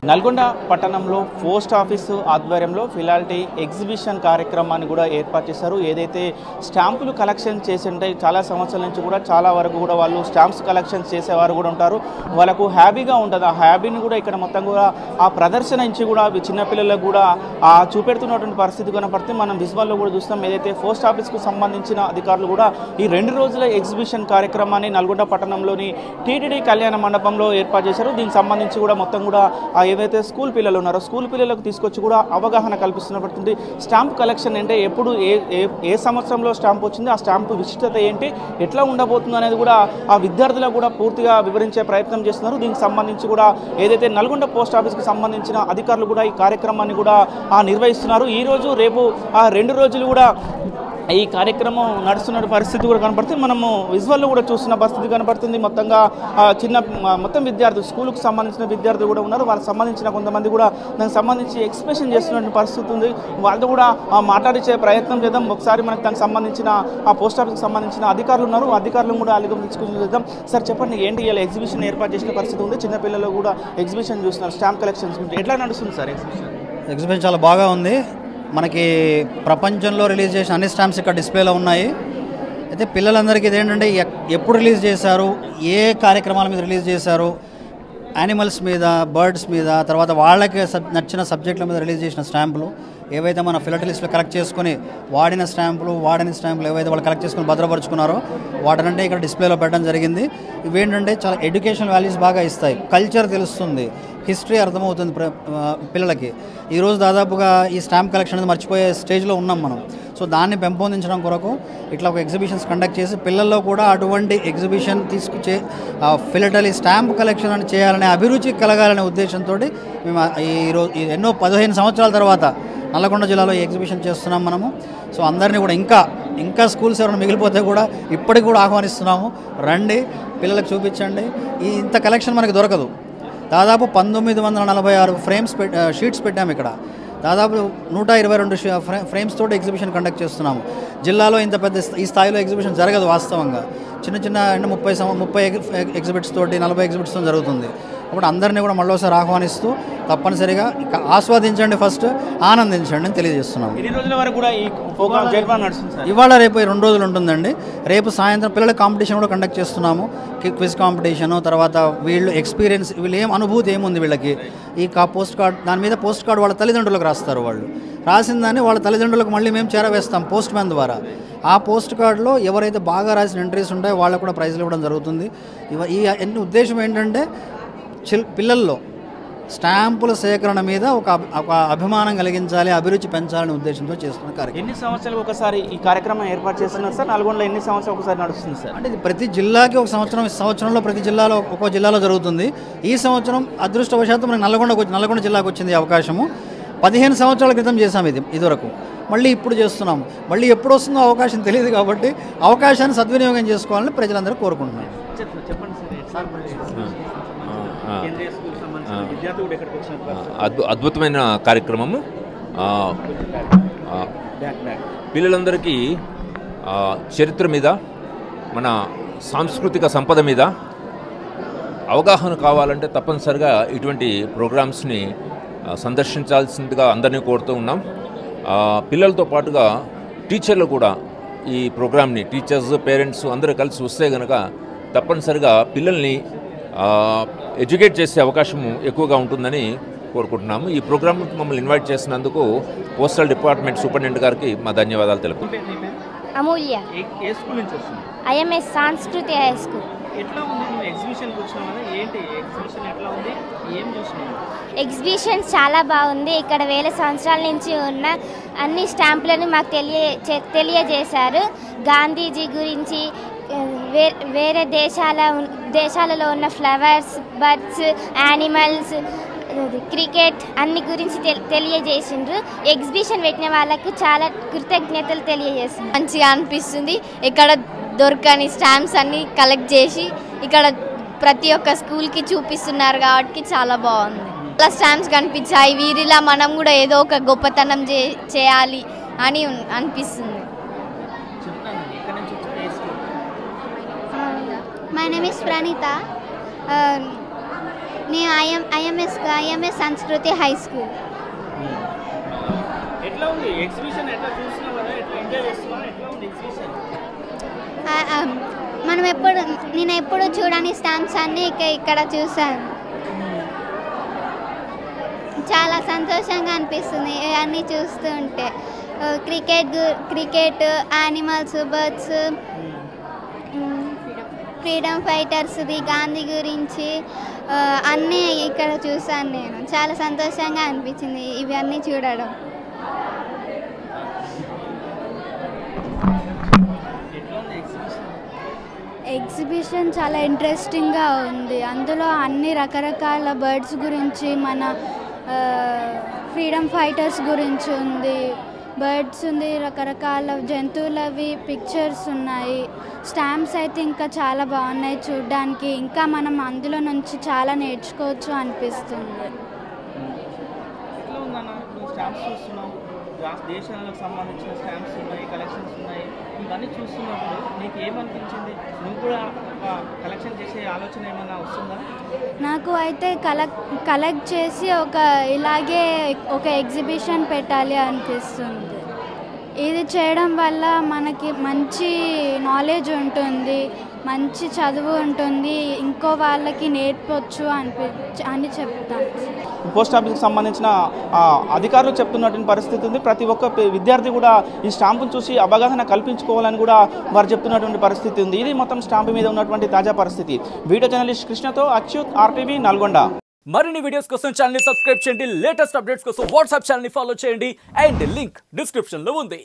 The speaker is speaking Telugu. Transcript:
నల్గొండ పట్టణంలో పోస్ట్ ఆఫీసు ఆధ్వర్యంలో ఫిలాలిటీ ఎగ్జిబిషన్ కార్యక్రమాన్ని కూడా ఏర్పాటు చేశారు. ఏదైతే స్టాంపులు కలెక్షన్ చేసి ఉంటాయి చాలా సంవత్సరాల నుంచి కూడా చాలా వరకు కూడా వాళ్ళు స్టాంప్స్ కలెక్షన్స్ చేసేవారు కూడా ఉంటారు. వాళ్ళకు హ్యాబీగా ఉంటుంది. ఆ హ్యాబీని కూడా ఇక్కడ మొత్తం కూడా ఆ ప్రదర్శన నుంచి కూడా చిన్నపిల్లలకు కూడా చూపెడుతున్నటువంటి పరిస్థితి కనపడుతుంది. మనం విజువల్లో కూడా చూస్తాం. ఏదైతే పోస్ట్ ఆఫీస్కు సంబంధించిన అధికారులు కూడా ఈ 2 రోజుల ఎగ్జిబిషన్ కార్యక్రమాన్ని నల్గొండ పట్టణంలోని టీటీడీ కళ్యాణ మండపంలో ఏర్పాటు చేశారు. దీనికి సంబంధించి కూడా మొత్తం కూడా ఏవైతే స్కూల్ పిల్లలు ఉన్నారో స్కూల్ పిల్లలకు తీసుకొచ్చి కూడా అవగాహన కల్పిస్తున్నటువంటి స్టాంప్ కలెక్షన్ అంటే ఎప్పుడు ఏ సంవత్సరంలో స్టాంప్ వచ్చింది, ఆ స్టాంపు విశిష్టత ఏంటి, ఎట్లా ఉండబోతుంది అనేది కూడా ఆ విద్యార్థులకు కూడా పూర్తిగా వివరించే ప్రయత్నం చేస్తున్నారు. దీనికి సంబంధించి కూడా ఏదైతే నల్గొండ పోస్ట్ ఆఫీస్కి సంబంధించిన అధికారులు కూడా ఈ కార్యక్రమాన్ని కూడా నిర్వహిస్తున్నారు. ఈరోజు రేపు 2 రోజులు కూడా ఈ కార్యక్రమం నడుస్తున్న పరిస్థితి కూడా కనపడుతుంది. మనము విజువల్లో కూడా చూస్తున్న పరిస్థితి కనపడుతుంది. మొత్తంగా మొత్తం విద్యార్థులు స్కూల్కి సంబంధించిన విద్యార్థులు కూడా ఉన్నారు. వాళ్ళకి సంబంధించిన కొంతమంది కూడా దానికి సంబంధించి ఎక్స్ప్రెషన్ చేస్తున్న పరిస్థితి ఉంది. వాళ్ళతో కూడా మాట్లాడించే ప్రయత్నం చేద్దాం. ఒకసారి మనకు దానికి సంబంధించిన ఆ పోస్ట్ ఆఫీస్కి సంబంధించిన అధికారులు ఉన్నారు. అధికారులను కూడా అలిగం తీసుకుని చేద్దాం. సార్ చెప్పండి, ఏంటి ఇలా ఎగ్జిబిషన్ ఏర్పాటు చేసిన పరిస్థితి ఉంది? చిన్నపిల్లలు కూడా ఎగ్జిబిషన్ చూస్తున్నారు. స్టాంప్ కలెక్షన్స్ ఎట్లా నడుస్తుంది సార్ ఎగ్జిబిషన్? చాలా బాగా ఉంది. మనకి ప్రపంచంలో రిలీజ్ చేసిన అన్ని స్టాంప్స్ ఇక్కడ డిస్ప్లేలో ఉన్నాయి. అయితే పిల్లలందరికీ ఇదేంటంటే ఎప్పుడు రిలీజ్ చేశారు, ఏ కార్యక్రమాల మీద రిలీజ్ చేశారు, యానిమల్స్ మీద, బర్డ్స్ మీద, తర్వాత వాళ్ళకి నచ్చిన సబ్జెక్టుల మీద రిలీజ్ చేసిన స్టాంపులు ఏవైతే మన ఫిలాటలిస్ట్లో కలెక్ట్ చేసుకొని వాడిన స్టాంపులు ఏవైతే వాళ్ళు కలెక్ట్ చేసుకొని భద్రపరుచుకున్నారో వాటినంటే ఇక్కడ డిస్ప్లేలో పెట్టడం జరిగింది. ఇవేంటంటే చాలా ఎడ్యుకేషన్ వాల్యూస్ బాగా ఇస్తాయి, కల్చర్ తెలుస్తుంది, హిస్టరీ అర్థమవుతుంది పిల్లలకి. ఈరోజు దాదాపుగా ఈ స్టాంప్ కలెక్షన్ అనేది మర్చిపోయే స్టేజ్లో ఉన్నాం మనం. సో దాన్ని పెంపొందించడం కొరకు ఇట్లా ఒక ఎగ్జిబిషన్స్ కండక్ట్ చేసి పిల్లల్లో కూడా అటువంటి ఎగ్జిబిషన్ తీసుకొచ్చే ఫిలాటలీ స్టాంప్ కలెక్షన్ అని చేయాలనే అభిరుచి కలగాలనే ఉద్దేశంతో మేము ఈరోజు ఎన్నో 15 సంవత్సరాల తర్వాత నల్లగొండ జిల్లాలో ఈ ఎగ్జిబిషన్ చేస్తున్నాం మనము. సో అందరినీ కూడా ఇంకా స్కూల్స్ ఎవరైనా మిగిలిపోతే కూడా ఇప్పటికి కూడా ఆహ్వానిస్తున్నాము. రండి, పిల్లలకు చూపించండి. ఇంత కలెక్షన్ మనకి దొరకదు. దాదాపు 1946 షీట్స్ పెట్టాము ఇక్కడ. దాదాపు 122 ఫ్రేమ్స్ తోటి ఎగ్జిబిషన్ కండక్ట్ చేస్తున్నాము. జిల్లాలో ఇంత పెద్ద ఈ స్థాయిలో ఎగ్జిబిషన్ జరగదు వాస్తవంగా. చిన్న 30 ఎగ్జిబిట్స్ తోటి 40 ఎగ్జిబిట్స్తో జరుగుతుంది. కాబట్టి అందరినీ కూడా మళ్ళీసారి ఆహ్వానిస్తూ తప్పనిసరిగా ఆస్వాదించండి, ఫస్ట్ ఆనందించండి అని తెలియజేస్తున్నాము. ఇవాళ రేపు 2 రోజులు ఉంటుందండి. రేపు సాయంత్రం పిల్లల కాంపిటీషన్ కూడా కండక్ట్ చేస్తున్నాము. క్విజ్ కాంపిటీషను, తర్వాత వీళ్ళు ఎక్స్పీరియన్స్, వీళ్ళు అనుభూతి ఏముంది వీళ్ళకి, ఈ పోస్ట్ కార్డ్, దాని మీద పోస్ట్ కార్డు వాళ్ళ తల్లిదండ్రులకు రాస్తారు. వాళ్ళు రాసిన దాన్ని వాళ్ళ తల్లిదండ్రులకు మళ్ళీ మేము చేరవేస్తాం పోస్ట్ మ్యాన్ ద్వారా. ఆ పోస్ట్ కార్డులో ఎవరైతే బాగా రాసిన ఎంట్రీస్ ఉంటాయో వాళ్ళకు కూడా ప్రైజ్లు ఇవ్వడం జరుగుతుంది. ఈ ఉద్దేశం ఏంటంటే పిల్లల్లో స్టాంపుల సేకరణ మీద ఒక అభిమానం కలిగించాలి, అభిరుచి పెంచాలనే ఉద్దేశంతో చేస్తున్న కార్యక్రమం. ఎన్ని సంవత్సరాలు ఒకసారి ఈ కార్యక్రమం ఏర్పాటు చేస్తున్నారు సార్? నల్గొండలో ఎన్ని సంవత్సరాలు ఒకసారి నడుస్తుంది సార్? అంటే ఇది ప్రతి జిల్లాకి ఒక సంవత్సరంలో ప్రతి జిల్లాలో ఒక్కో జిల్లాలో జరుగుతుంది. ఈ సంవత్సరం అదృష్టవశాత్తు మనకి నల్గొండ జిల్లాకు వచ్చింది అవకాశము. 15 సంవత్సరాల క్రితం చేసాం ఇదివరకు. మళ్ళీ ఇప్పుడు చేస్తున్నాము. మళ్ళీ ఎప్పుడు వస్తుందో అవకాశం తెలియదు కాబట్టి అవకాశాన్ని సద్వినియోగం చేసుకోవాలని ప్రజలందరూ కోరుకుంటున్నారు. అద్భుతమైన కార్యక్రమము. పిల్లలందరికీ చరిత్ర మీద, మన సాంస్కృతిక సంపద మీద అవగాహన కావాలంటే తప్పనిసరిగా ఇటువంటి ప్రోగ్రామ్స్ని సందర్శించాల్సిందిగా అందరినీ కోరుతూ ఉన్నాం. పిల్లలతో పాటుగా టీచర్లు కూడా ఈ ప్రోగ్రామ్ని, టీచర్స్, పేరెంట్స్ అందరూ కలిసి వస్తే కనుక తప్పనిసరిగా పిల్లల్ని ఎడ్యుకేట్ చేసే అవకాశం ఎక్కువగా ఉంటుందని కోరుకుంటున్నాము. ఈ ప్రోగ్రామ్కి మమ్మల్ని ఇన్వైట్ చేసినందుకు పోస్టల్ డిపార్ట్మెంట్ సూపరింటెండెంట్ గారికి మా ధన్యవాదాలు తెలుపుతున్నాం. అమూల్య, ఐఎంఎస్ సంస్కృతి హై స్కూల్. ఎగ్జిబిషన్ చాలా బాగుంది. ఇక్కడ వేల సంవత్సరాల నుంచి ఉన్న అన్ని స్టాంపులను మాకు తెలియజేశారు. గాంధీజీ గురించి, వేరే దేశాలలో ఉన్న ఫ్లవర్స్, బర్డ్స్, యానిమల్స్, క్రికెట్ అన్ని గురించి తెలియజేసిండ్రు. ఎగ్జిబిషన్ పెట్టిన వాళ్ళకు చాలా కృతజ్ఞతలు తెలియజేస్తుంది. మంచిగా అనిపిస్తుంది. ఇక్కడ దొరకని స్టాంప్స్ అన్ని కలెక్ట్ చేసి ఇక్కడ ప్రతి ఒక్క స్కూల్కి చూపిస్తున్నారు కాబట్టి చాలా బాగుంది. చాలా స్టాంప్స్ కనిపించాయి. వీరిలా మనం కూడా ఏదో ఒక గొప్పతనం చేయాలి అని అనిపిస్తుంది. My name is Pranita. నేను ఐఎంఎస్ సంస్కృతి హై స్కూల్. ఎట్లా ఉంది ఎగ్జిబిషన్? ఎట్లా చూస్తున్నావు కదా, ఎట్లా ఎంజాయ్ చేస్తున్నావు? ఎట్లా ఉంది ఎగ్జిబిషన్? నేను ఎప్పుడు చూడని స్టాంప్స్ అన్నీ ఇక్కడ చూసాను. చాలా సంతోషంగా అనిపిస్తుంది ఇవన్నీ చూస్తూ ఉంటే. క్రికెట్, యానిమల్స్, బర్డ్స్, ఫ్రీడమ్ ఫైటర్స్ది, గాంధీ గురించి అన్నీ ఇక్కడ చూసాను నేను. చాలా సంతోషంగా అనిపించింది ఇవన్నీ చూడడం. ఎగ్జిబిషన్ చాలా ఇంట్రెస్టింగ్గా ఉంది. అందులో అన్ని రకరకాల బర్డ్స్ గురించి, మన ఫ్రీడమ్ ఫైటర్స్ గురించి ఉంది, బర్డ్స్ ఉంది, రకరకాల జంతువులవి పిక్చర్స్ ఉన్నాయి. స్టాంప్స్ అయితే ఇంకా చాలా బాగున్నాయి చూడడానికి. ఇంకా మనం అందులో నుంచి చాలా నేర్చుకోవచ్చు అనిపిస్తుంది. ఎట్లా ఉందన్న ఇప్పుడు స్టాంప్స్ చూస్తున్నావు, దేశాలకు సంబంధించిన స్టాంప్స్ ఉన్నాయి, కలెక్షన్స్ ఉన్నాయి, ఇవన్నీ చూస్తున్నప్పుడు నీకు ఏమనిపించింది? నువ్వు కూడా కలెక్షన్ చేసే ఆలోచన ఏమన్నా వస్తుందా? నాకు అయితే కలెక్ట్ చేసి ఇలాగే ఒక ఎగ్జిబిషన్ పెట్టాలి అనిపిస్తుంది. ఇది చేయడం వల్ల మనకి మంచి నాలెడ్జ్ ఉంటుంది, మంచి చదువు ఉంటుంది, ఇంకో వాళ్ళకి నేర్పొచ్చు అని చెప్తాను. పోస్ట్ ఆఫీస్కి సంబంధించిన అధికారులు చెప్తున్నటువంటి పరిస్థితి ఉంది. ప్రతి ఒక్క విద్యార్థి కూడా ఈ స్టాంపును చూసి అవగాహన కల్పించుకోవాలని కూడా వారు చెప్తున్నటువంటి పరిస్థితి ఉంది. ఇది మొత్తం స్టాంపు మీద ఉన్నటువంటి తాజా పరిస్థితి. వీడియో జర్నలిస్ట్ కృష్ణతో అచ్యుత్, RTV, నల్గొండ. మరిన్ని వీడియోస్ కోసం ఛానల్ ని సబ్స్క్రైబ్ చేయండి. లేటెస్ట్ అప్డేట్స్ కోసం వాట్సాప్ ఛానల్ ని ఫాలో చేయండి. అండ్ లింక్ డిస్క్రిప్షన్ లో ఉంది.